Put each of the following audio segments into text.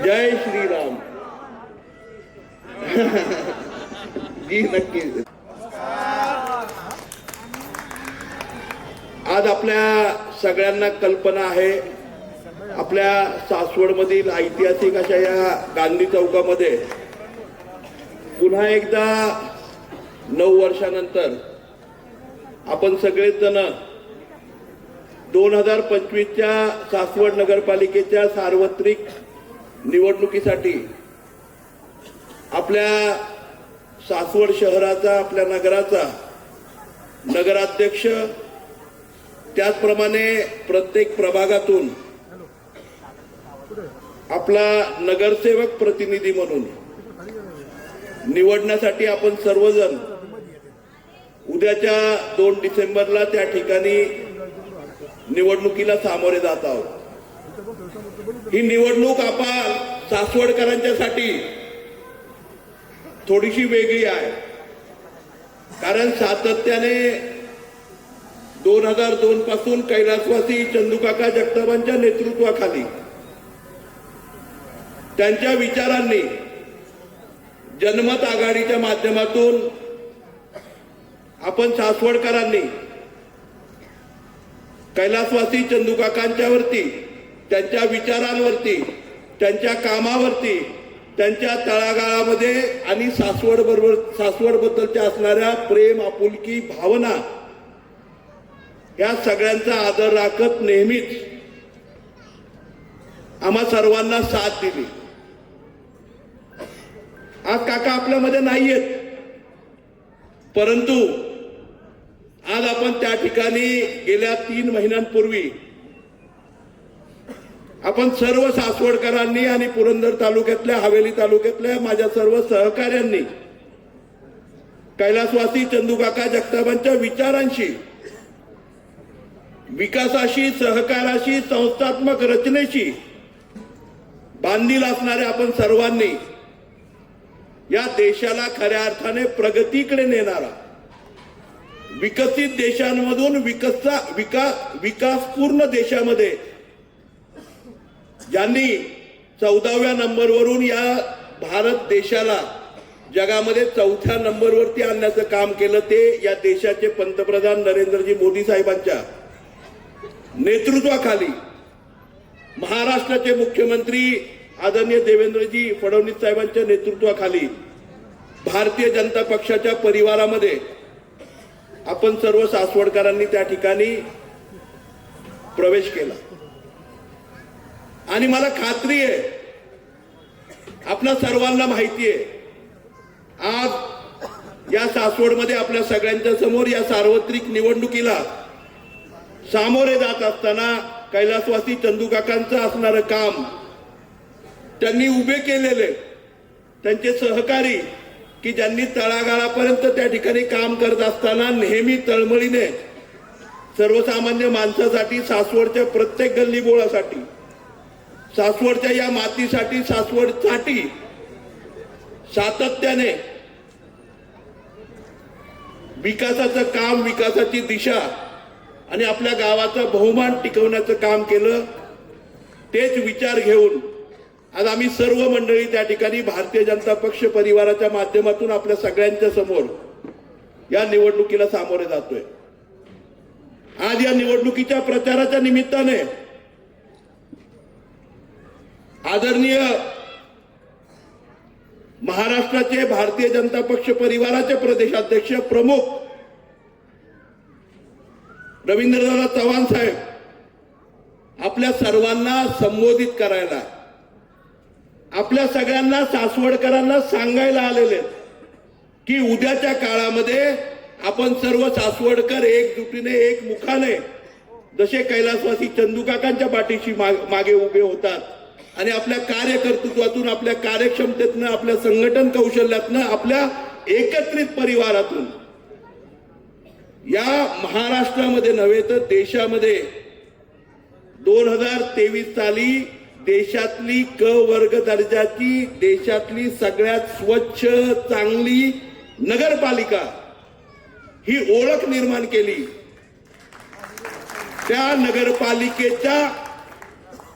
जय श्रीराम. जी नक्की. आज आपल्या सगळ्यांना कल्पना आहे, आपल्या सासवडमधील ऐतिहासिक अशा या गांधी चौकामध्ये पुन्हा एकदा 9 वर्षानंतर आपण सगळेच जण 2025च्या सासवड नगरपालिकेच्या सार्वत्रिक निवडणुकीसाठी आपल्या सासवड शहराचा, आपल्या नगराचा नगराध्यक्ष, त्याचप्रमाणे प्रत्येक प्रभागातून आपला नगरसेवक प्रतिनिधी म्हणून निवडण्यासाठी आपण सर्वजण उद्याच्या 2 डिसेंबरला त्या ठिकाणी निवडणुकीला सामोरे जात आहोत. ही निवडणूक आपण सासवडकरांच्यासाठी थोडीशी वेगळी आहे, कारण सातत्याने 2002 पासून कैलासवासी चंदूकाका जगतापांच्या नेतृत्वाखाली त्यांच्या विचारांनी जनमत आघाडीच्या माध्यमातून आपण सासवडकरांनी कैलासवासी चंदूकाकांच्या वरती, त्यांच्या विचारांवरती, त्यांच्या कामावरती, त्यांच्या तळागाळामध्ये आणि सासवडबद्दलच्या असणाऱ्या प्रेम, आपुलकी, भावना या सगळ्यांचा आदर राखत नेहमीच आम्हा सर्वांना साथ दिली. आज काका आपल्यामध्ये नाहीयेत, परंतु आज आपण त्या ठिकाणी गेल्या 3 महिन्यांपूर्वी आपण सर्व सासवडकरांनी आणि पुरंदर तालुक्यातल्या, हवेली तालुक्यातल्या माझ्या सर्व सहकाऱ्यांनी कैलासवासी चंदूकाका जगतापांच्या विचारांशी, विकासाशी, सहकाराशी, संस्थात्मक रचनेशी बांधील असणाऱ्या आपण सर्वांनी या देशाला खऱ्या अर्थाने प्रगतीकडे नेणारा, विकसित देशांमधून विकासपूर्ण देशामध्ये ज्यांनी 14व्या नंबरवरून या भारत देशाला जगामध्ये 4थ्या नंबरवरती आणण्याचं काम केलं, ते या देशाचे पंतप्रधान नरेंद्रजी मोदी साहेबांच्या नेतृत्वाखाली, महाराष्ट्राचे मुख्यमंत्री आदरणीय देवेंद्रजी फडणवीस साहेबांच्या नेतृत्वाखाली भारतीय जनता पक्षाच्या परिवारामध्ये आपण सर्व सासवडकरांनी त्या ठिकाणी प्रवेश केला. आणि मला खात्री आहे, आपल्या सर्वांना माहिती आहे, आज या सासवडमध्ये आपल्या सगळ्यांच्या समोर या सार्वत्रिक निवडणुकीला सामोरे जात असताना कैलासवासी चंदूकाकांचं असणारं काम, त्यांनी उभे केलेले त्यांचे सहकारी, की ज्यांनी तळागाळापर्यंत त्या ठिकाणी काम करत असताना नेहमी तळमळीने सर्वसामान्य माणसासाठी, सासवडच्या प्रत्येक गल्लीबोळासाठी, सासवडच्या या मातीसाठी, सासवडसाठी सातत्याने विकासाचं काम, विकासाची दिशा आणि आपल्या गावाचा बहुमान टिकवण्याचं काम केलं. तेच विचार घेऊन आज आम्ही सर्व मंडळी त्या ठिकाणी भारतीय जनता पक्ष परिवाराच्या माध्यमातून आपल्या सगळ्यांच्या समोर या निवडणुकीला सामोरे जातोय. आज या निवडणुकीच्या प्रचाराच्या निमित्ताने आदरणीय महाराष्ट्राचे भारतीय जनता पक्ष परिवाराचे प्रदेशाध्यक्ष प्रमुख रवींद्रदादा चव्हाण साहेब आपल्या सर्वांना संबोधित करायला, आपल्या सगळ्यांना सासवडकरांना सांगायला आलेले की उद्याच्या काळामध्ये आपण सर्व सासवडकर एकजुटीने, एकमुखाने जसे कैलासवासी चंदूकाकांच्या पाठीशी मागे उभे होतात आणि आपल्या कार्यकर्तृत्वातून, आपल्या कार्यक्षमतेतनं, आपल्या संघटन कौशल्यातनं, आपल्या एकत्रित परिवारातून या महाराष्ट्रामध्ये नव्हे तर देशामध्ये 2023 साली देशातली क वर्ग दर्जाची, देशातली सगळ्यात स्वच्छ, चांगली नगरपालिका ही ओळख निर्माण केली. त्या नगरपालिकेच्या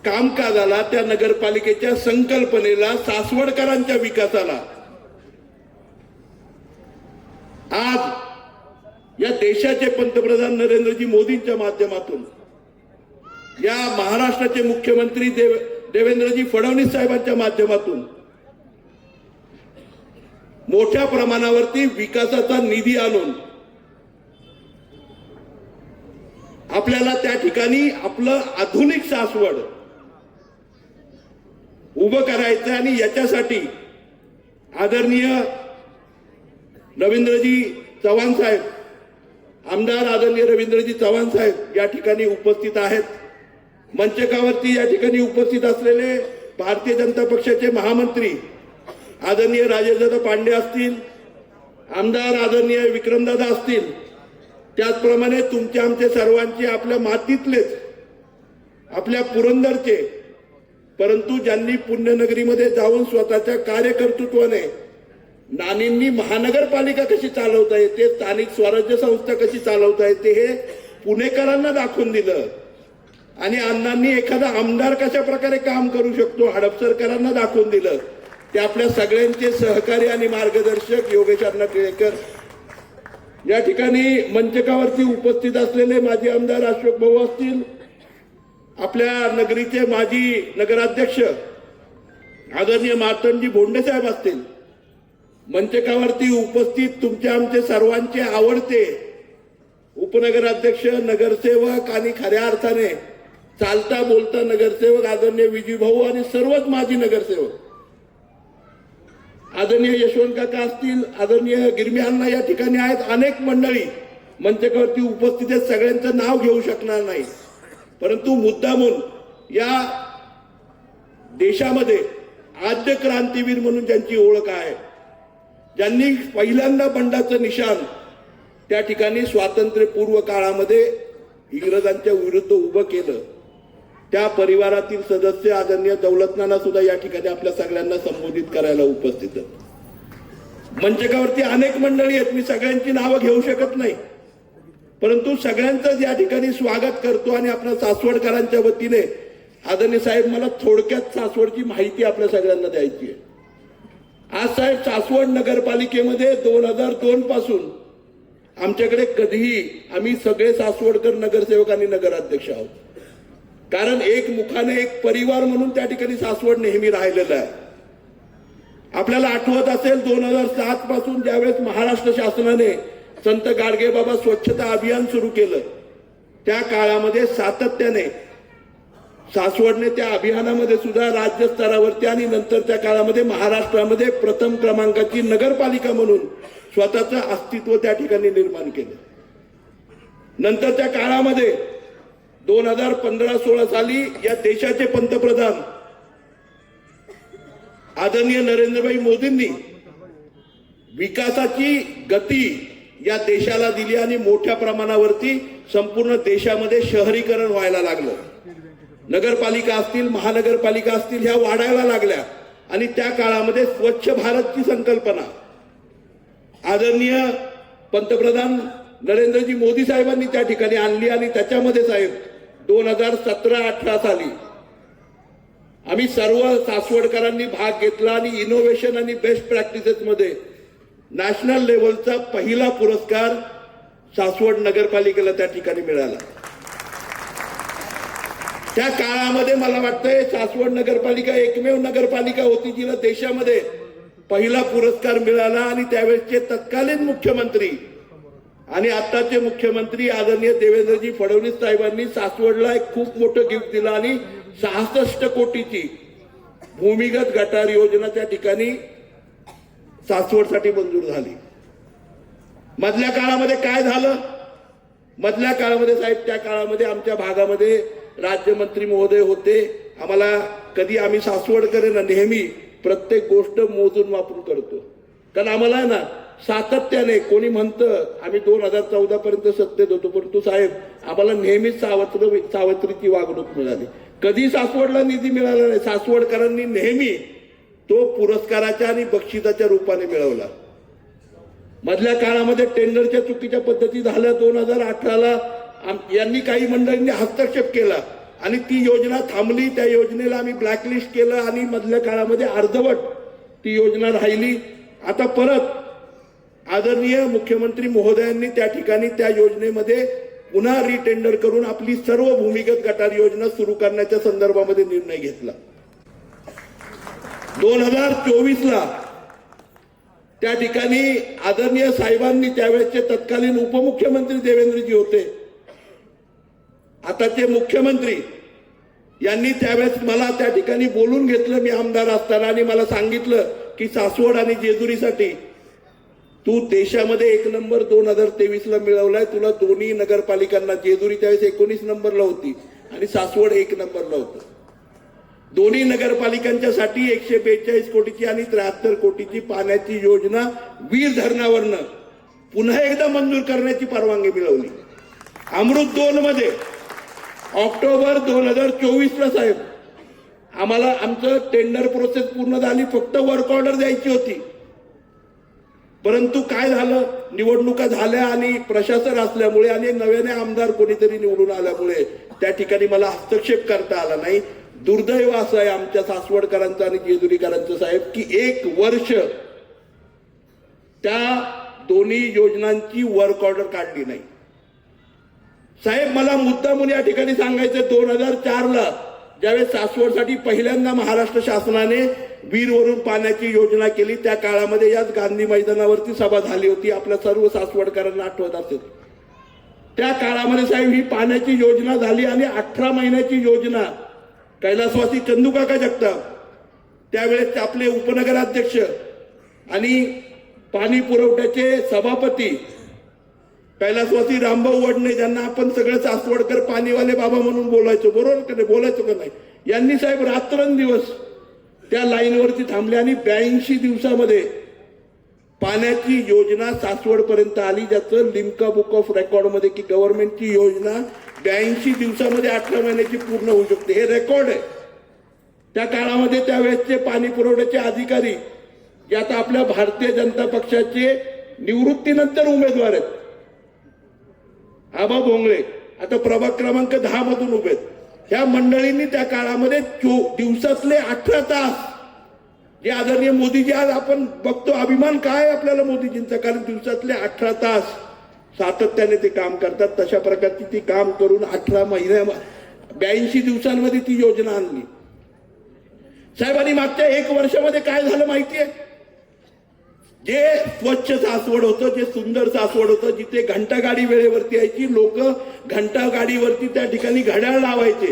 कामकाजाला, त्या नगरपालिकेच्या संकल्पनेला, सासवडकरांच्या विकासाला आज या देशाचे पंतप्रधान नरेंद्रजी मोदींच्या माध्यमातून, या महाराष्ट्राचे मुख्यमंत्री देवेंद्रजी फडणवीस साहेबांच्या माध्यमातून मोठ्या प्रमाणावरती विकासाचा निधी आणून आपल्याला त्या ठिकाणी आपलं आधुनिक सासवड उभं करायचं आणि याच्यासाठी आदरणीय रवींद्रजी चव्हाण साहेब, आमदार आदरणीय रवींद्रजी चव्हाण साहेब या ठिकाणी उपस्थित आहेत. मंचकावरती या ठिकाणी उपस्थित असलेले भारतीय जनता पक्षाचे महामंत्री आदरणीय राजेशदादा पांडे असतील, आमदार आदरणीय विक्रमदादा असतील, त्याचप्रमाणे तुमचे आमचे सर्वांचे आपल्या मातीतलेच, आपल्या पुरंदरचे, परंतु ज्यांनी पुण्यनगरीमध्ये जाऊन स्वतःच्या कार्यकर्तृत्वाने नानींनी महानगरपालिका कशी चालवता येते, स्थानिक स्वराज्य संस्था कशी चालवता येते हे पुणेकरांना दाखवून दिलं. आणि अण्णांनी एखादा आमदार कशा प्रकारे काम करू शकतो हडपसरकरांना दाखवून दिलं. ते आपल्या सगळ्यांचे सहकारी आणि मार्गदर्शक योगेश अण्णा टिळेकर. या ठिकाणी मंचकावरती उपस्थित असलेले माजी आमदार अशोक भाऊ असतील, आपल्या नगरीचे माजी नगराध्यक्ष आदरणीय मार्तंडजी भोंडे साहेब असतील, मंचकावरती उपस्थित तुमचे आमचे सर्वांचे आवडते उपनगराध्यक्ष, नगरसेवक आणि खऱ्या अर्थाने चालता बोलता नगरसेवक आदरणीय विजय भाऊ आणि सर्वच माजी नगरसेवक आदरणीय यशवंत काका असतील, आदरणीय गिरमी अण्णा या ठिकाणी आहेत. अनेक मंडळी मंचकावरती उपस्थित आहेत. सगळ्यांचं नाव घेऊ शकणार नाही, परंतु मुद्दामून या देशामध्ये आद्य क्रांतीवीर म्हणून ज्यांची ओळख आहे, ज्यांनी पहिल्यांदा बंडाचं निशाण त्या ठिकाणी स्वातंत्र्यपूर्व काळामध्ये इंग्रजांच्या विरुद्ध उभं केलं, त्या परिवारातील सदस्य आदरणीय दौलतनाना सुद्धा या ठिकाणी आपल्या सगळ्यांना संबोधित करायला उपस्थित आहेत. मंचकावरती अनेक मंडळी आहेत, मी सगळ्यांची नावं घेऊ शकत नाही, परंतु सगळ्यांचं या ठिकाणी स्वागत करतो. आणि आपल्या सासवडकरांच्या वतीने आदरणीय साहेब, मला थोडक्यात सासवडची माहिती आपल्या सगळ्यांना द्यायची आहे. आज साहेब, सासवड नगरपालिकेमध्ये 2002 पासून आमच्याकडे कधीही आम्ही सगळे सासवडकर नगरसेवक आणि नगराध्यक्ष आहोत, कारण एक मुखाने एक परिवार म्हणून त्या ठिकाणी सासवड नेहमी राहिलेलं आहे. आपल्याला आठवत असेल 2007 पासून ज्यावेळेस महाराष्ट्र शासनाने संत गाडगेबाबा स्वच्छता अभियान सुरू केलं, त्या काळामध्ये सातत्याने सासवडने त्या अभियानामध्ये सुद्धा राज्य स्तरावरती आणि नंतरच्या काळामध्ये महाराष्ट्रामध्ये प्रथम क्रमांकाची नगरपालिका म्हणून स्वतःचं अस्तित्व त्या ठिकाणी निर्माण केलं. नंतरच्या काळामध्ये 2015-16 साली या देशाचे पंतप्रधान आदरणीय नरेंद्रभाई मोदींनी विकासाची गती या देशाला दिली आणि मोठ्या प्रमाणावरती संपूर्ण देशामध्ये शहरीकरण व्हायला लागलं. नगरपालिका असतील, महानगरपालिका असतील, ह्या वाढायला लागल्या. आणि त्या काळामध्ये स्वच्छ भारतची संकल्पना आदरणीय पंतप्रधान नरेंद्रजी मोदी साहेबांनी त्या ठिकाणी आणली. आणि त्याच्यामध्ये साहेब 2017-18 साली आम्ही सर्व सासवडकरांनी भाग घेतला आणि इनोव्हेशन आणि बेस्ट प्रॅक्टिसेस मध्ये नॅशनल लेवलचा पहिला पुरस्कार सासवड नगरपालिकेला त्या ठिकाणी मिळाला. त्या काळामध्ये मला वाटतंय सासवड नगरपालिका एकमेव नगरपालिका होती जिला देशामध्ये पहिला पुरस्कार मिळाला. आणि त्यावेळेसचे तत्कालीन मुख्यमंत्री आणि आताचे मुख्यमंत्री आदरणीय देवेंद्रजी फडणवीस साहेबांनी सासवडला एक खूप मोठं गिफ्ट दिलं आणि 66 कोटीची भूमिगत गटार योजना त्या ठिकाणी सासवडसाठी मंजूर झाली. मधल्या काळामध्ये काय झालं? मधल्या काळामध्ये साहेब, त्या काळामध्ये आमच्या भागामध्ये राज्यमंत्री महोदय होते. आम्हाला कधी आम्ही सासवडकर ना नेहमी प्रत्येक गोष्ट मोजून वापरून करतो, कारण आम्हाला ना सातत्याने कोणी म्हणतं आम्ही 2014 पर्यंत सत्तेत होतो, परंतु साहेब आम्हाला नेहमीच सावत्रीची वागणूक मिळाली. कधी सासवडला निधी मिळाला नाही. सासवडकरांनी नेहमी तो पुरस्काराच्या आणि बक्षिसाच्या रूपाने मिळवला. मधल्या काळामध्ये टेंडरच्या चुकीच्या पद्धती झाल्या. 2018ला यांनी काही मंडळींनी हस्तक्षेप केला आणि ती योजना थांबली. त्या योजनेला आम्ही ब्लॅकलिस्ट केलं आणि मधल्या काळामध्ये अर्धवट ती योजना राहिली. आता परत आदरणीय मुख्यमंत्री महोदयांनी त्या ठिकाणी त्या योजनेमध्ये पुन्हा रिटेंडर करून आपली सर्व भूमिगत गटार योजना सुरू करण्याच्या संदर्भामध्ये निर्णय घेतला. 2024ला त्या ठिकाणी आदरणीय साहेबांनी, त्यावेळेचे तत्कालीन उपमुख्यमंत्री देवेंद्रजी होते, आताचे मुख्यमंत्री, यांनी त्यावेळेस मला त्या ठिकाणी बोलून घेतलं मी आमदार असताना आणि मला सांगितलं की सासवड आणि जेजुरीसाठी तू देशामध्ये 1 नंबर 2023ला मिळवलाय. तुला दोन्ही नगरपालिकांना, जेजुरी त्यावेळेस 19 नंबरला होती आणि सासवड 1 नंबरला होतं. दोन्ही नगरपालिकांच्या साठी 142 कोटीची आणि 73 कोटीची पाण्याची योजना वीर धरणावरनं पुन्हा एकदा मंजूर करण्याची परवानगी मिळवली. अमृत 2 मध्ये ऑक्टोबर 2024ला साहेब आम्हाला आमचं टेंडर प्रोसेस पूर्ण झाली, फक्त वर्क ऑर्डर द्यायची होती. परंतु काय झालं, निवडणुका झाल्या आणि प्रशासन असल्यामुळे आणि नव्याने आमदार कोणीतरी निवडून आल्यामुळे त्या ठिकाणी मला हस्तक्षेप करता आला नाही. दुर्दैव असं आहे आमच्या सासवडकरांचं आणि जेजुरीकरांचं साहेब की 1 वर्ष त्या दोन्ही योजनांची वर्क ऑर्डर काढली नाही. साहेब मला मुद्दामून या ठिकाणी सांगायचं, 2004ला ज्यावेळेस सासवडसाठी पहिल्यांदा महाराष्ट्र शासनाने वीरवरून पाण्याची योजना केली, त्या काळामध्ये याच गांधी मैदानावरती सभा झाली होती, आपल्या सर्व सासवडकरांना आठवत असेल. त्या काळामध्ये साहेब ही पाण्याची योजना झाली आणि 18 महिन्याची योजना कैलासवासी चंदूकाका जगताप, त्यावेळेस आपले उपनगराध्यक्ष आणि पाणी पुरवठ्याचे सभापती कैलासवासी रामभाऊ वडणे, ज्यांना आपण सगळे सासवडकर पाणीवाले बाबा म्हणून बोलायचो, बरोबर का नाही, बोलायचो का नाही, यांनी साहेब रात्रंदिवस त्या लाईनवरती थांबले आणि 82 दिवसामध्ये पाण्याची योजना सासवड पर्यंत आली, ज्याचं लिम्का बुक ऑफ रेकॉर्ड मध्ये की गव्हर्नमेंटची योजना 82 दिवसामध्ये 18 महिन्याची पूर्ण होऊ शकते, हे रेकॉर्ड आहे. त्या काळामध्ये त्यावेळेसचे पाणी पुरवठ्याचे अधिकारी जे आता आपल्या भारतीय जनता पक्षाचे निवृत्तीनंतर उमेदवार आहेत, आबा भोंगळे आता प्रभाग क्रमांक 10 मधून उभे आहेत, ह्या मंडळींनी त्या काळामध्ये दिवसातले 18 तास, जे आदरणीय मोदीजी आज आपण बघतो, अभिमान काय आपल्याला मोदीजींचा, कारण दिवसातले 18 तास सातत्याने ते काम करतात. तशा प्रकारची ती काम करून 18 महिन्या 82 दिवसांमध्ये ती योजना आणली. साहेबांनी मागच्या 1 वर्षामध्ये काय झालं माहितीये, जे स्वच्छ सासवड होतं, जे सुंदर सासवड होतं, जिथे घंटागाडी वेळेवरती यायची, लोक घंटागाडीवरती त्या ठिकाणी घड्याळ लावायचे.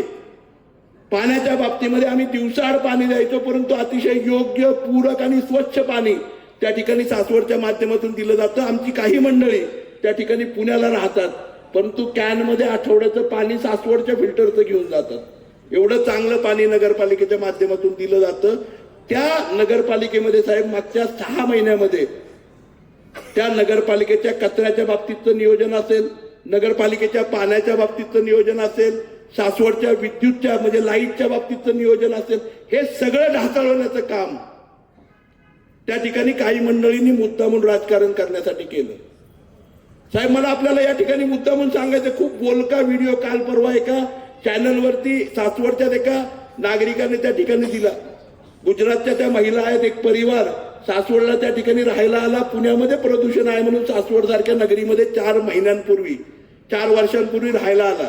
पाण्याच्या बाबतीमध्ये आम्ही दिवसाआड पाणी द्यायचो, परंतु अतिशय योग्य, पूरक आणि स्वच्छ पाणी त्या ठिकाणी सासवडच्या माध्यमातून दिलं जातं. आमची काही मंडळी त्या ठिकाणी पुण्याला राहतात, परंतु कॅनमध्ये आठवड्याचं पाणी सासवडच्या फिल्टरचं घेऊन जातात. एवढं चांगलं पाणी नगरपालिकेच्या माध्यमातून दिलं जातं. त्या नगरपालिकेमध्ये साहेब मागच्या 6 महिन्यामध्ये त्या नगरपालिकेच्या कचऱ्याच्या बाबतीतचं नियोजन असेल, नगरपालिकेच्या पाण्याच्या बाबतीतचं नियोजन असेल, सासवडच्या विद्युतच्या म्हणजे लाईटच्या बाबतीतचं नियोजन असेल, हे सगळं ढासळवण्याचं काम त्या ठिकाणी काही मंडळींनी मुद्दामून राजकारण करण्यासाठी केलं. साहेब मला आपल्याला या ठिकाणी मुद्दामून सांगायचं, खूप बोलका व्हिडिओ काल परवा एका चॅनलवरती सासवडच्या एका नागरिकाने त्या ठिकाणी दिला. गुजरातच्या त्या महिला आहेत, एक परिवार सासवडला त्या ठिकाणी राहायला आला, पुण्यामध्ये प्रदूषण आहे म्हणून सासवड सारख्या नगरीमध्ये 4 महिन्यांपूर्वी 4 वर्षांपूर्वी राहायला आला.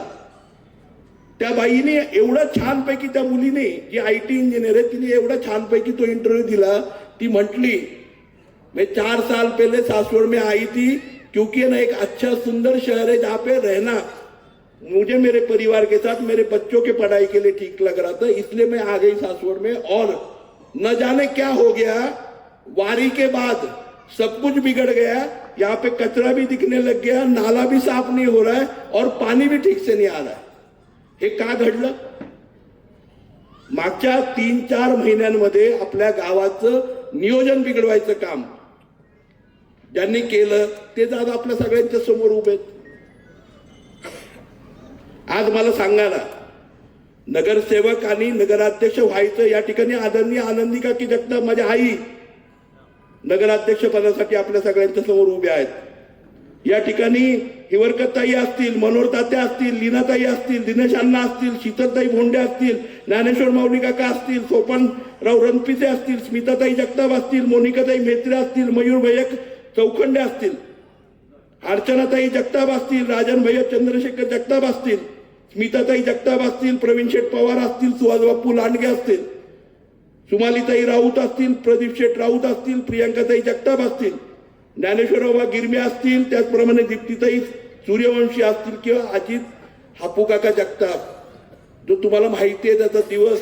त्या बाईने एवढा छानपैकी, त्या मुलीने जी IT इंजिनियर आहे, तिने एवढा छानपैकी तो इंटरव्ह्यू दिला. ती म्हटली, मैं 4 साल पहले सासवड में आई थी, क्योंकि ना एक अच्छा सुंदर शहर है जहाँ पे रहना मुझे मेरे परिवार के साथ मेरे बच्चों के पढ़ाई के लिए ठीक लग रहा था, इसलिए मैं आ गई सासवड में. और न जाने क्या हो गया, वारी के बाद सब कुछ बिगड़ गया. यहाँ पे कचरा भी दिखने लग गया, नाला भी साफ नहीं हो रहा है और पानी भी ठीक से नहीं आ रहा है. हे का घडलं? मागच्या 3-4 महिन्यांमध्ये आपल्या गावाचं नियोजन बिघडवायचं काम ज्यांनी केलं तेच आज आपल्या सगळ्यांच्या समोर उभे आहेत. आज मला सांगा ना, नगरसेवक आणि नगराध्यक्ष व्हायचं, या ठिकाणी आदरणीय आनंदिका की जगताप माझी आई नगराध्यक्ष पदासाठी आपल्या सगळ्यांच्या समोर उभे आहेत. या ठिकाणी हिवरकरताई असतील, मनोहर तात्या असतील, लीनाताई असतील, दिनेश अण्णा असतील, शीतलताई भोंडे असतील, ज्ञानेश्वर माऊली काका असतील, सोपानराव रणपिसे असतील, स्मिताताई जगताप असतील, मोनिकाताई मेत्रे असतील, मयूर भैया चौखंडे असतील, अर्चनाताई जगताप असतील, राजन भैया चंद्रशेखर जगताप असतील, स्मिताताई जगताप असतील, प्रवीण शेठ पवार असतील, सुहास बापू लांडगे असतील, सुमालीताई राऊत असतील, प्रदीप शेठ राऊत असतील, प्रियांकाताई जगताप असतील, ज्ञानेश्वरबाबा गिरमे असतील, त्याचप्रमाणे दीप्तीताई सूर्यवंशी असतील किंवा अजित हापूकाका जगताप, जो तुम्हाला माहिती आहे त्याचा दिवस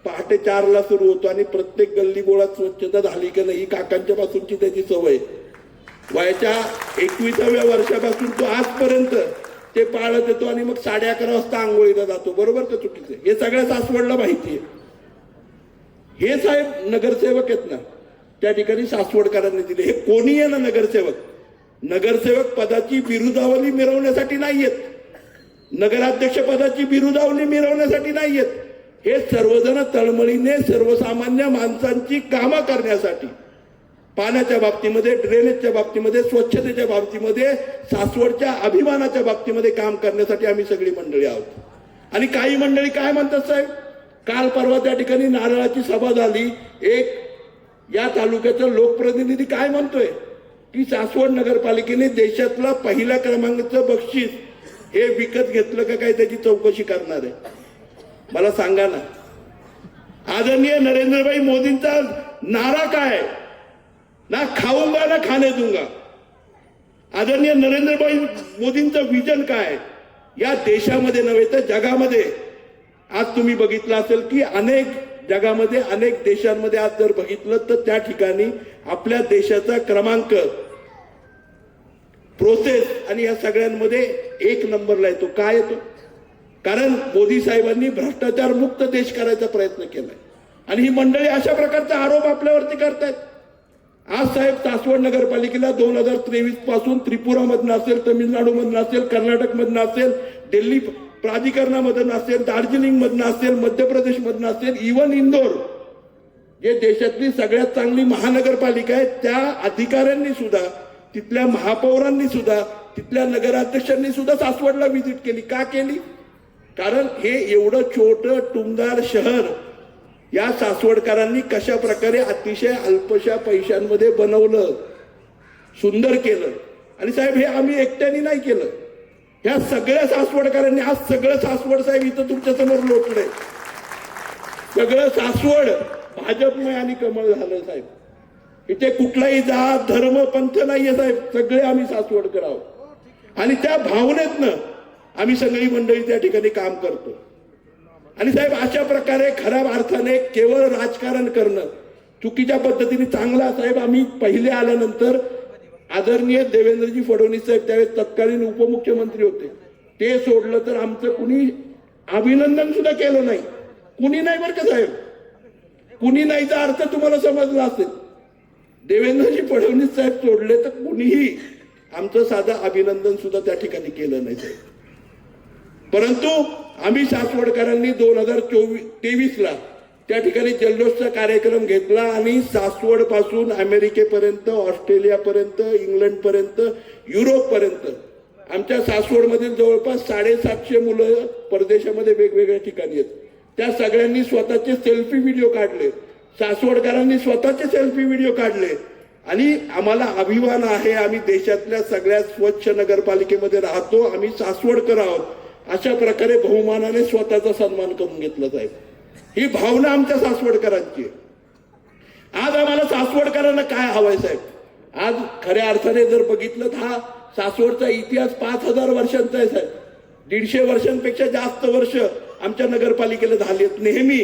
पहाटे 4ला सुरू होतो आणि प्रत्येक गल्ली बोळात स्वच्छता झाली की नाही ही काकांच्या पासूनची त्याची सवय. वयाच्या 21व्या वर्षापासून तो आजपर्यंत ते पाळत येतो आणि मग 11:30 वाजता आंघोळीला जातो. बरोबर का चुकीचं? हे सगळ्या सासवडला माहिती आहे. हे साहेब नगरसेवक आहेत ना, त्या ठिकाणी सासवडकरांनी दिले. हे कोणी आहे ना नगरसेवक, नगरसेवक पदाची बिरुदावली मिरवण्यासाठी नाहीयेत, नगराध्यक्ष पदाची बिरुदावली मिरवण्यासाठी नाहीयेत. हे सर्वजण तळमळीने सर्वसामान्य माणसांची कामं करण्यासाठी, पाण्याच्या बाबतीमध्ये, ड्रेनेजच्या बाबतीमध्ये, स्वच्छतेच्या बाबतीमध्ये, सासवडच्या अभिमानाच्या बाबतीमध्ये काम करण्यासाठी आम्ही सगळी मंडळी आहोत. आणि काही मंडळी काय म्हणतात साहेब, काल परवा त्या ठिकाणी नारळाची सभा झाली. एक या तालुक्याचा लोकप्रतिनिधी काय म्हणतोय की सासवड नगरपालिकेने देशातला पहिल्या क्रमांकाचं बक्षीस हे विकत घेतलं का काय, त्याची चौकशी करणार आहे. मला सांगा ना, आदरणीय नरेंद्रभाई मोदींचा नारा काय, ना खाऊंगा ना खाने दूंगा. आदरणीय नरेंद्रभाई मोदींचं विजन काय या देशामध्ये नव्हे तर जगामध्ये. आज तुम्ही बघितलं असेल की अनेक जगामध्ये, अनेक देशांमध्ये आज जर बघितलं तर त्या ठिकाणी आपल्या देशाचा क्रमांक, प्रोसेस आणि या सगळ्यांमध्ये 1 नंबरला येतो. काय येतो? कारण मोदी साहेबांनी भ्रष्टाचार मुक्त देश करायचा प्रयत्न केलाय आणि ही मंडळी अशा प्रकारचा आरोप आपल्यावरती करतायत. आज साहेब सासवड नगरपालिकेला 2023 पासून त्रिपुरामधनं असेल, तमिळनाडूमधनं असेल, कर्नाटकमधनं असेल, दिल्ली प्राधिकरणामधून असेल, दार्जिलिंग मधनं असेल, मध्य प्रदेश मधनं असेल, इव्हन इंदोर, जे देशातली सगळ्यात चांगली महानगरपालिका आहे, त्या अधिकाऱ्यांनी सुद्धा, तिथल्या महापौरांनी सुद्धा, तिथल्या नगराध्यक्षांनी सुद्धा सासवडला व्हिजिट केली. का केली? कारण हे एवढं छोटं टुमदार शहर या सासवडकरांनी कशा प्रकारे अतिशय अल्पशा पैशांमध्ये बनवलं, सुंदर केलं. आणि साहेब हे आम्ही एकट्याने नाही केलं, ह्या सगळ्या सासवडकरांनी. आज सगळं सासवड साहेब इथं तुमच्या समोर लोटलंय. सगळं सासवड भाजपमय आणि कमळ झालं साहेब. इथे कुठलाही जात धर्म पंथ नाहीये साहेब, सगळे आम्ही सासवडकर आहोत आणि त्या भावनेतनं आम्ही सगळी मंडळी त्या ठिकाणी काम करतो. आणि साहेब अशा प्रकारे खऱ्या अर्थाने केवळ राजकारण करणं चुकीच्या पद्धतीने चांगला. साहेब आम्ही पहिले आल्यानंतर आदरणीय देवेंद्रजी फडणवीस साहेब त्यावेळेस तत्कालीन उपमुख्यमंत्री होते, ते सोडलं तर आमचं कुणी अभिनंदन सुद्धा केलं नाही. कुणी नाही बरं का साहेब, कुणी नाहीचा अर्थ तुम्हाला समजला असेल. देवेंद्रजी फडणवीस साहेब सोडले तर कुणीही आमचं साधं अभिनंदन सुद्धा त्या ठिकाणी केलं नाही साहेब. परंतु आम्ही सासवडकरांनी 2023ला त्या ठिकाणी जल्लोषचा कार्यक्रम घेतला आणि सासवड पासून अमेरिकेपर्यंत, ऑस्ट्रेलियापर्यंत, इंग्लंडपर्यंत, युरोपपर्यंत आमच्या सासवडमधील जवळपास 750 मुलं परदेशामध्ये वेगवेगळ्या ठिकाणी आहेत. त्या सगळ्यांनी स्वतःचे सेल्फी व्हिडिओ काढले, सासवडकरांनी स्वतःचे सेल्फी व्हिडिओ काढले आणि आम्हाला अभिमान आहे, आम्ही देशातल्या सगळ्यात स्वच्छ नगरपालिकेमध्ये राहतो, आम्ही सासवडकर आहोत, अशा प्रकारे बहुमानाने स्वतःचा सन्मान करून घेतला साहेब. ही भावना आमच्या सासवडकरांची आहे. आज आम्हाला सासवडकरांना काय हवंय साहेब? आज खऱ्या अर्थाने जर बघितलं तर हा सासवडचा इतिहास 5000 वर्षांचा आहे साहेब. 150 वर्षांपेक्षा जास्त वर्ष आमच्या नगरपालिकेला झालेत. नेहमी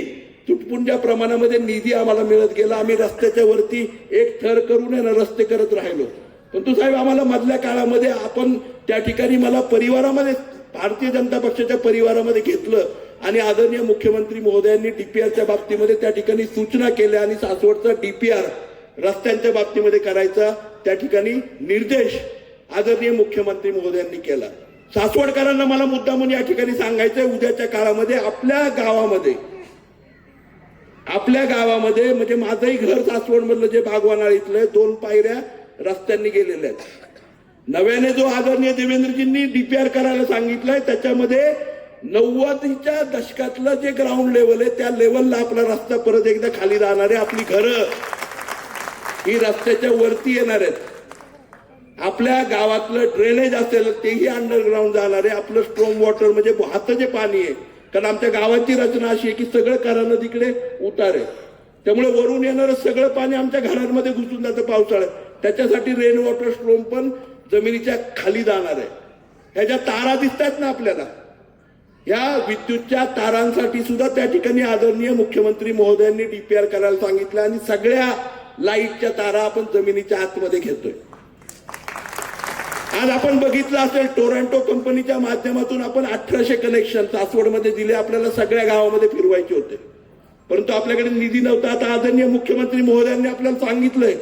तुटपुंज्या प्रमाणामध्ये निधी आम्हाला मिळत गेला. आम्ही रस्त्याच्या वरती एक थर करून रस्ते करत राहिलो. परंतु साहेब आम्हाला मधल्या काळामध्ये आपण त्या ठिकाणी मला परिवारामध्ये, भारतीय जनता पक्षाच्या परिवारामध्ये घेतलं आणि आदरणीय मुख्यमंत्री महोदयांनी डीपीआरच्या बाबतीमध्ये त्या ठिकाणी सूचना केल्या आणि सासवडचा डीपीआर रस्त्यांच्या बाबतीमध्ये करायचा त्या ठिकाणी निर्देश आदरणीय मुख्यमंत्री महोदयांनी केला. सासवडकरांना मला मुद्दा म्हणून या ठिकाणी सांगायचंय, उद्याच्या काळामध्ये आपल्या गावामध्ये म्हणजे माझंही घर सासवड मधलं जे बागवानाळीतलं 2 पायऱ्या रस्त्यांनी गेलेल्या आहेत. नव्याने जो आदरणीय देवेंद्रजींनी डीपीआर करायला सांगितलंय त्याच्यामध्ये 90च्या दशकातलं जे ग्राउंड लेवल आहे त्या लेवलला आपला रस्ता परत एकदा खाली राहणार आहे. आपली घरं ही रस्त्याच्या वरती येणार आहेत. आपल्या गावातलं ड्रेनेज असेल तेही अंडरग्राऊंड जाणार आहे. आपलं स्ट्रॉंग वॉटर म्हणजे वाहतं जे पाणी आहे, कारण आमच्या गावाची रचना अशी आहे की सगळं करा नदीकडे उतार आहे, त्यामुळे वरून येणारं सगळं पाणी आमच्या घरांमध्ये घुसून जातं पावसाळ्यात. त्याच्यासाठी रेन वॉटर स्ट्रॉम पण जमिनीच्या खाली जाणार आहे. ह्याच्या तारा दिसतात ना आपल्याला, या विद्युतच्या तारांसाठी सुद्धा त्या ठिकाणी आदरणीय मुख्यमंत्री महोदयांनी डीपीआर करायला सांगितलं आणि सगळ्या लाईटच्या तारा आपण जमिनीच्या आतमध्ये घेतोय. आज आपण बघितलं असेल टोरंटो कंपनीच्या माध्यमातून आपण 1800 कनेक्शन सासवडमध्ये दिले. आपल्याला सगळ्या गावामध्ये फिरवायचे होते, परंतु आपल्याकडे निधी नव्हता. आता आदरणीय मुख्यमंत्री महोदयांनी आपल्याला सांगितलंय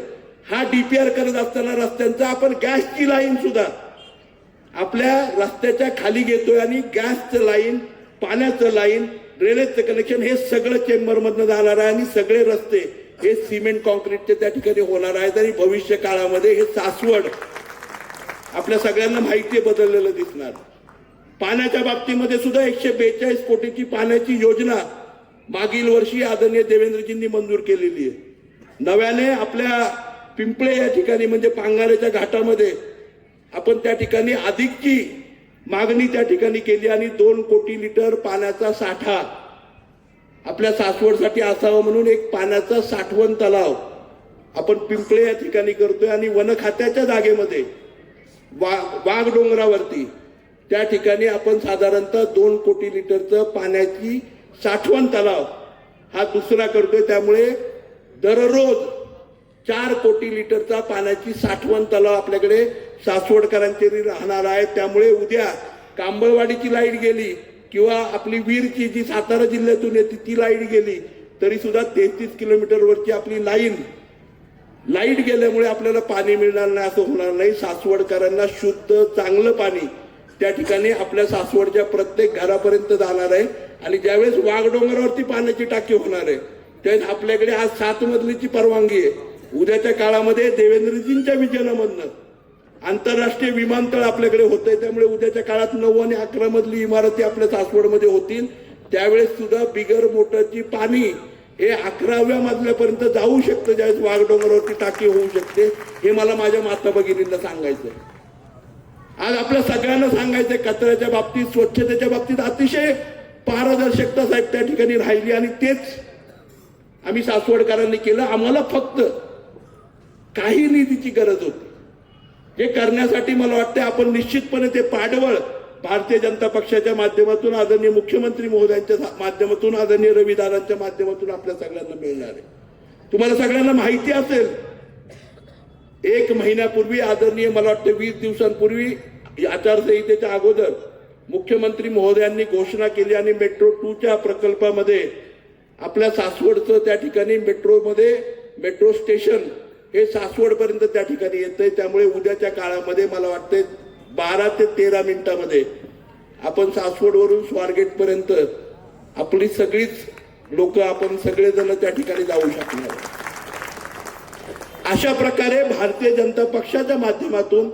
हा डीपीआर करत असताना रस्त्यांचा आपण गॅसची लाईन सुद्धा आपल्या रस्त्याच्या खाली घेतोय आणि गॅसचं लाईन, पाण्याचं लाईन, ड्रेनेजचं कनेक्शन हे सगळं चेंबरमधनं जाणार आहे आणि सगळे रस्ते हे सिमेंट कॉन्क्रीटचे त्या ठिकाणी होणार आहेत. आणि भविष्य काळामध्ये हे सासवड आपल्या सगळ्यांना माहिती बदललेलं दिसणार. पाण्याच्या बाबतीमध्ये सुद्धा 142 कोटीची पाण्याची योजना मागील वर्षी आदरणीय देवेंद्रजींनी मंजूर केलेली आहे. नव्याने आपल्या पिंपळे या ठिकाणी म्हणजे पांगारेच्या घाटामध्ये आपण त्या ठिकाणी अधिकची मागणी त्या ठिकाणी केली आणि 2 कोटी लिटर पाण्याचा साठा आपल्या सासवडसाठी असावं म्हणून एक पाण्याचा साठवण तलाव आपण पिंपळे या ठिकाणी करतोय. आणि वन खात्याच्या जागेमध्ये वाघ डोंगरावरती त्या ठिकाणी आपण साधारणतः 2 कोटी लिटरचं पाण्याची साठवण तलाव हा दुसरा करतोय. त्यामुळे दररोज 4 कोटी लिटरचा पाण्याची साठवण तलाव आपल्याकडे सासवडकरांचे राहणार आहे. त्यामुळे उद्या कांबळवाडीची लाईट गेली किंवा आपली वीरची जी सातारा जिल्ह्यातून येते ती लाईट गेली तरी सुद्धा 33 किलोमीटरवरची आपली लाईट गेल्यामुळे आपल्याला पाणी मिळणार नाही असं होणार नाही. सासवडकरांना शुद्ध चांगलं पाणी त्या ठिकाणी आपल्या सासवडच्या प्रत्येक घरापर्यंत जाणार आहे. आणि ज्यावेळेस वाघडोंगरावरती पाण्याची टाकी होणार आहे त्यावेळेस आपल्याकडे आज 7 मजलीची परवानगी आहे. उद्याच्या काळामध्ये देवेंद्रजींच्या विजनामधनं आंतरराष्ट्रीय विमानतळ आपल्याकडे होतंय. त्यामुळे उद्याच्या काळात 9 आणि 11 मजली इमारती आपल्या सासवडमध्ये होतील. त्यावेळेस सुद्धा बिगर मोटरची पाणी हे 11व्या मजल्यापर्यंत जाऊ शकतं. ज्यावेळेस वाघडोंगरावरती टाकी होऊ शकते हे मला माझ्या माता भगिनींना सांगायचंय. आज आपल्या सगळ्यांना सांगायचंय कचऱ्याच्या बाबतीत, स्वच्छतेच्या बाबतीत अतिशय पारदर्शकता साहेब त्या ठिकाणी राहिली आणि तेच आम्ही सासवडकरांनी केलं. आम्हाला फक्त काही निधीची गरज होती जे करण्यासाठी मला वाटतं आपण निश्चितपणे ते पाठबळ भारतीय जनता पक्षाच्या माध्यमातून आदरणीय मुख्यमंत्री महोदयांच्या माध्यमातून आदरणीय रविदादांच्या माध्यमातून आपल्या सगळ्यांना मिळणार आहे. तुम्हाला सगळ्यांना माहिती असेल 1 महिन्यापूर्वी आदरणीय मला वाटतं 20 दिवसांपूर्वी आचारसंहितेच्या अगोदर मुख्यमंत्री महोदयांनी घोषणा केली आणि मेट्रो 2च्या प्रकल्पामध्ये आपल्या सासवडचं त्या ठिकाणी मेट्रो स्टेशन हे सासवडपर्यंत त्या ठिकाणी येतंय. त्यामुळे उद्याच्या काळामध्ये मला वाटतंय 12 ते 13 मिनिटांमध्ये आपण सासवडवरून स्वारगेट पर्यंत आपली सगळीच लोक आपण सगळेजण त्या ठिकाणी जाऊ शकणार. अशा प्रकारे भारतीय जनता पक्षाच्या माध्यमातून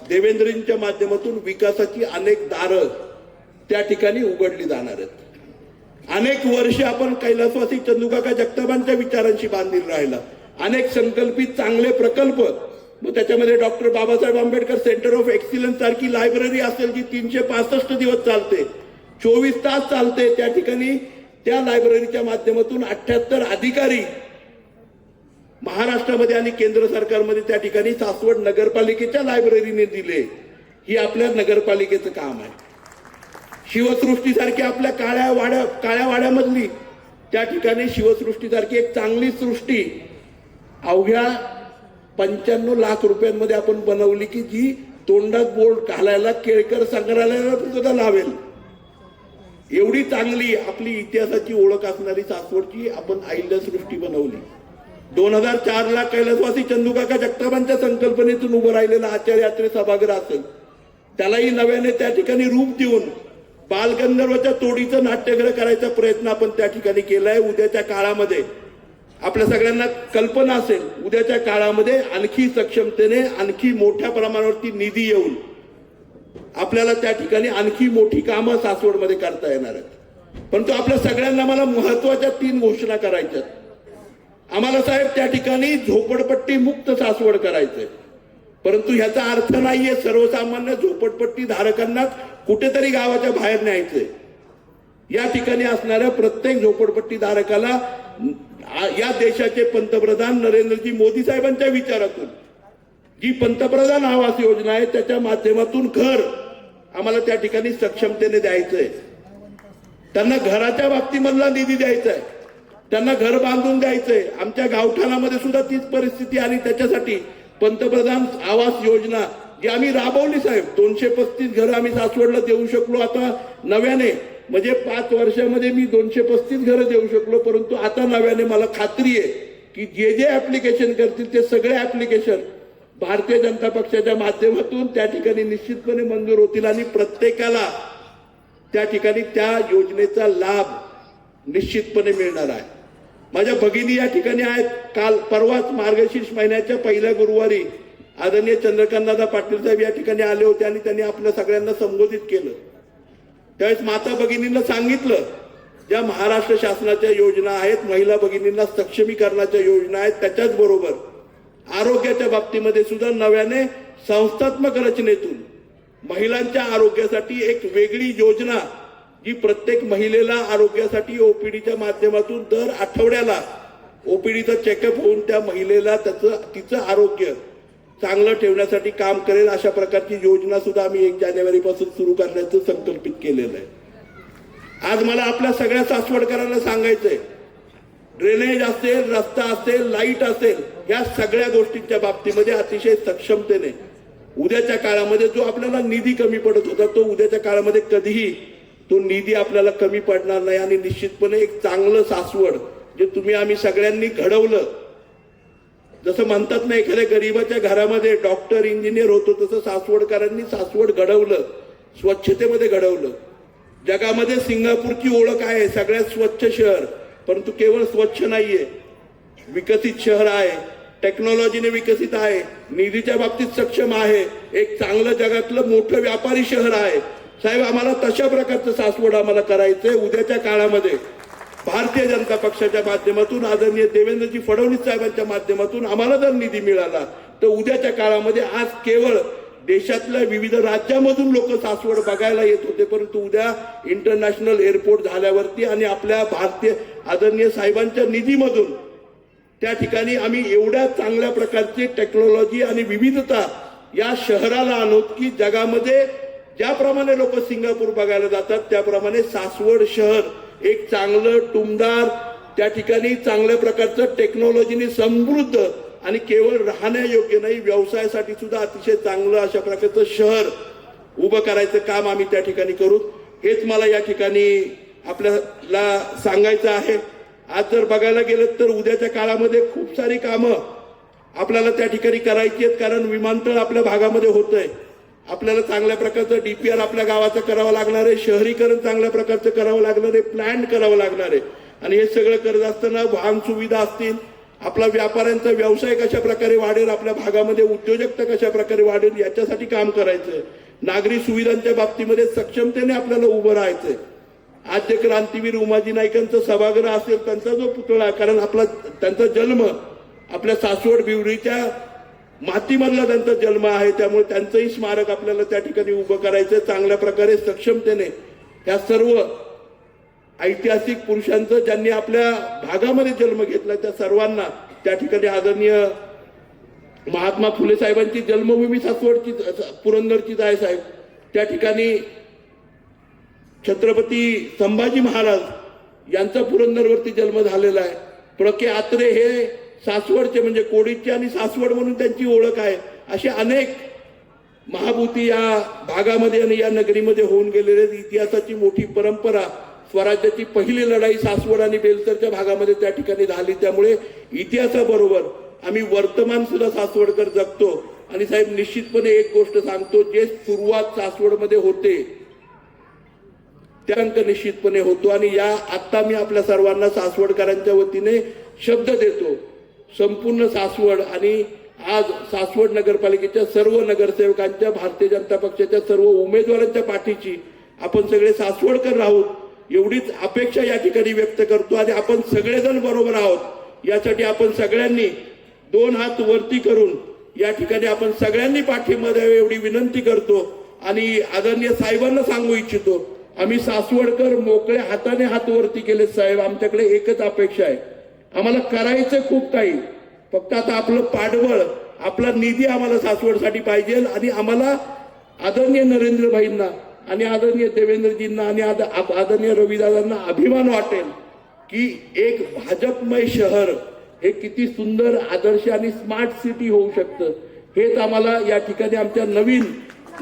देवेंद्रजींच्या माध्यमातून विकासाची अनेक दारं त्या ठिकाणी उघडली जाणार आहेत. अनेक वर्ष आपण कैलासवासी चंदूकाका जगतापांच्या विचारांशी बांधील राहिला. अनेक संकल्पित चांगले प्रकल्प, मग त्याच्यामध्ये doctor Babasaheb Ambedkar centre of excellence सारखी लायब्ररी असेल जी 365 दिवस चालते, 24 तास चालते. त्या ठिकाणी त्या लायब्ररीच्या माध्यमातून 78 अधिकारी महाराष्ट्रामध्ये आणि केंद्र सरकारमध्ये त्या ठिकाणी सासवड नगरपालिकेच्या लायब्ररीने दिले. ही आपल्या नगरपालिकेचं काम आहे. शिवसृष्टीसारखी आपल्या काळ्या वाड्यामधली त्या ठिकाणी शिवसृष्टीसारखी एक चांगली सृष्टी अवघ्या 95 लाख रुपयांमध्ये आपण बनवली की जी तोंडात बोर्ड घालायला केळकर संग्रहालयाला सुद्धा लावेल. एवढी चांगली आपली इतिहासाची ओळख असणारी सासवडची आपण अहिल्यासृष्टी बनवली. 2004ला कैलासवासी चंदूकाका जगतापांच्या संकल्पनेतून उभं राहिलेलं आचार्य यात्रे सभागृह असेल त्यालाही नव्याने त्या ठिकाणी रूप देऊन बालगंधर्वच्या तोडीचं नाट्यगृह करायचा प्रयत्न आपण त्या ठिकाणी केलाय. उद्याच्या काळामध्ये आपल्या सगळ्यांना कल्पना असेल, उद्याच्या काळामध्ये आणखी सक्षमतेने आणखी मोठ्या प्रमाणावरती निधी येऊन आपल्याला त्या ठिकाणी आणखी मोठी कामं सासवडमध्ये करता येणार आहेत. परंतु आपल्या सगळ्यांना मला महत्वाच्या 3 घोषणा करायच्या. आम्हाला साहेब त्या ठिकाणी झोपडपट्टी मुक्त सासवड करायचंय, परंतु ह्याचा अर्थ नाहीये सर्वसामान्य झोपडपट्टी धारकांना कुठेतरी गावाच्या बाहेर न्यायचंय. या ठिकाणी असणाऱ्या प्रत्येक झोपडपट्टी धारकाला या देशाचे पंतप्रधान नरेंद्रजी मोदी साहेबांच्या विचारातून जी पंतप्रधान आवास योजना आहे त्याच्या माध्यमातून घर आम्हाला त्या ठिकाणी सक्षमतेने द्यायचंय. त्यांना घराच्या बाबतीमधला निधी द्यायचा आहे, त्यांना घर बांधून द्यायचंय. आमच्या गावठाणामध्ये सुद्धा तीच परिस्थिती आली. त्याच्यासाठी पंतप्रधान आवास योजना जी आम्ही राबवली साहेब, 235 घरं आम्ही सासवडला देऊ शकलो. आता नव्याने म्हणजे 5 वर्षामध्ये मी 235 घरं देऊ शकलो. परंतु आता नव्याने मला खात्री आहे की जे जे ऍप्लिकेशन करतील ते सगळे ऍप्लिकेशन भारतीय जनता पक्षाच्या माध्यमातून त्या ठिकाणी निश्चितपणे मंजूर होतील आणि प्रत्येकाला त्या ठिकाणी त्या योजनेचा लाभ निश्चितपणे मिळणार आहे. माझ्या भगिनी या ठिकाणी आहेत. काल परवाच मार्गशीर्ष महिन्याच्या पहिल्या गुरुवारी आदरणीय चंद्रकांतदादा पाटील साहेब या ठिकाणी आले होते आणि त्यांनी आपल्या सगळ्यांना संबोधित केलं. त्यावेळेस माता भगिनींना सांगितलं ज्या महाराष्ट्र शासनाच्या योजना आहेत, महिला भगिनींना सक्षमीकरणाच्या योजना आहेत, त्याच्याच बरोबर आरोग्याच्या बाबतीमध्ये सुद्धा नव्याने संस्थात्मक रचनेतून महिलांच्या आरोग्यासाठी एक वेगळी योजना जी प्रत्येक महिलेला आरोग्यासाठी ओपीडीच्या माध्यमातून दर आठवड्याला ओपीडीचा चेकअप होऊन त्या महिलेला तिचं आरोग्य चांगलं ठेवण्यासाठी काम करेल अशा प्रकारची योजना सुद्धा आम्ही 1 जानेवारीपासून सुरू करण्याचं संकल्पित केलेलं आहे. आज मला आपल्या सगळ्या सासवडकरांना सांगायचंय, ड्रेनेज असेल, रस्ता असेल, लाईट असेल, या सगळ्या गोष्टींच्या बाबतीमध्ये अतिशय सक्षमतेने उद्याच्या काळामध्ये जो आपल्याला निधी कमी पडत होता तो उद्याच्या काळामध्ये कधीही तो निधी आपल्याला कमी पडणार नाही. आणि निश्चितपणे एक चांगलं सासवड जे तुम्ही आम्ही सगळ्यांनी घडवलं, जसं म्हणतात ना एखाद्या गरीबाच्या घरामध्ये डॉक्टर इंजिनियर होतो तसं सासवडकरांनी सासवड घडवलं, स्वच्छतेमध्ये घडवलं. जगामध्ये सिंगापूरची ओळख आहे सगळ्यात स्वच्छ शहर, परंतु केवळ स्वच्छ नाहीये, विकसित शहर आहे, टेक्नॉलॉजीने विकसित आहे, निधीच्या बाबतीत सक्षम आहे, एक चांगलं जगातलं मोठं व्यापारी शहर आहे. साहेब आम्हाला तशा प्रकारचं सासवड आम्हाला करायचंय. उद्याच्या काळामध्ये भारतीय जनता पक्षाच्या माध्यमातून आदरणीय देवेंद्रजी फडणवीस साहेबांच्या माध्यमातून आम्हाला जर निधी मिळाला तर उद्याच्या काळामध्ये आज केवळ देशातल्या विविध राज्यामधून लोक सासवड बघायला येत होते, परंतु उद्या इंटरनॅशनल एअरपोर्ट झाल्यावरती आणि आपल्या भारतीय आदरणीय साहेबांच्या निधीमधून त्या ठिकाणी आम्ही एवढ्या चांगल्या प्रकारची टेक्नॉलॉजी आणि विविधता या शहराला आणू की जगामध्ये ज्याप्रमाणे लोक सिंगापूर बघायला जातात त्याप्रमाणे सासवड शहर एक चांगलं टुमदार त्या ठिकाणी चांगल्या प्रकारचं टेक्नॉलॉजीने समृद्ध आणि केवळ राहण्यायोग्य नाही व्यवसायासाठी सुद्धा अतिशय चांगलं अशा प्रकारचं शहर उभं करायचं काम आम्ही त्या ठिकाणी करू. हेच मला या ठिकाणी आपल्याला सांगायचं आहे. आज जर बघायला गेलं तर उद्याच्या काळामध्ये खूप सारी कामं आपल्याला त्या ठिकाणी करायची आहेत, कारण विमानतळ आपल्या भागामध्ये होतंय. आपल्याला चांगल्या प्रकारचं डीपीआर आपल्या गावाचं करावं लागणार आहे, शहरीकरण चांगल्या प्रकारचं करावं लागणार आहे, प्लॅन करावं लागणार आहे. आणि हे सगळं करत असताना वाहन सुविधा असतील, आपला व्यापाऱ्यांचा व्यवसाय कशा प्रकारे वाढेल, आपल्या भागामध्ये उद्योजकता कशा प्रकारे वाढेल याच्यासाठी काम करायचंय. नागरी सुविधांच्या बाबतीमध्ये सक्षमतेने आपल्याला उभं राहायचंय. आद्य क्रांतीवीर उमाजी नाईकांचं सभागृह असेल, त्यांचा जो पुतळा, कारण त्यांचा जन्म आपल्या सासवड बिवरीच्या मातीमधला त्यांचा जन्म आहे, त्यामुळे त्यांचंही स्मारक आपल्याला त्या ठिकाणी उभं करायचं. चांगल्या प्रकारे सक्षमतेने या सर्व ऐतिहासिक पुरुषांचं ज्यांनी आपल्या भागामध्ये जन्म घेतला त्या सर्वांना त्या ठिकाणी आदरणीय महात्मा फुले साहेबांची जन्मभूमी सासवडची पुरंदरचीच आहे साहेब. त्या ठिकाणी छत्रपती संभाजी महाराज यांचा पुरंदरवरती जन्म झालेला आहे. प्र.के. आत्रे हे सासवडचे म्हणजे कोडीचे आणि सासवड म्हणून त्यांची ओळख आहे. असे अनेक महाभूती या भागामध्ये आणि या नगरीमध्ये होऊन गेलेले. इतिहासाची मोठी परंपरा, स्वराज्याची पहिली लढाई सासवड आणि बेलसरच्या भागामध्ये त्या ठिकाणी झाली. त्यामुळे इतिहासाबरोबर आम्ही वर्तमान सुद्धा सासवडकर जगतो. आणि साहेब निश्चितपणे एक गोष्ट सांगतो, जे सुरुवात सासवडमध्ये होते त्या अंक निश्चितपणे होतो. आणि या आता मी आपल्या सर्वांना सासवडकरांच्या वतीने शब्द देतो संपूर्ण सासवड आणि आज सासवड नगरपालिकेच्या सर्व नगरसेवकांच्या, भारतीय जनता पक्षाच्या सर्व उमेदवारांच्या पाठीची आपण सगळे सासवडकर राहूत एवढीच अपेक्षा या ठिकाणी व्यक्त करतो आणि आपण सगळेजण बरोबर आहोत यासाठी आपण सगळ्यांनी दोन हात वरती करून या ठिकाणी आपण सगळ्यांनी पाठिंबा द्यावा एवढी विनंती करतो आणि आदरणीय साहेबांना सांगू इच्छितो, आम्ही सासवडकर मोकळ्या हाताने हात वरती केले साहेब, आमच्याकडे एकच अपेक्षा आहे, आम्हाला करायचं खूप काही, फक्त आता आपलं पाठबळ आपला निधी आम्हाला सासवडसाठी पाहिजे आणि आम्हाला आदरणीय नरेंद्रभाईंना आणि आदरणीय देवेंद्रजींना आणि आदरणीय रविदादांना अभिमान वाटेल की एक भाजपमय शहर हे किती सुंदर आदर्श आणि स्मार्ट सिटी होऊ शकतं, हेच आम्हाला या ठिकाणी आमच्या नवीन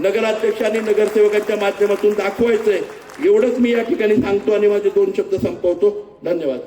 नगराध्यक्ष आणि नगरसेवकांच्या माध्यमातून दाखवायचंय. एवढंच मी या ठिकाणी सांगतो आणि माझे 2 शब्द संपवतो. धन्यवाद.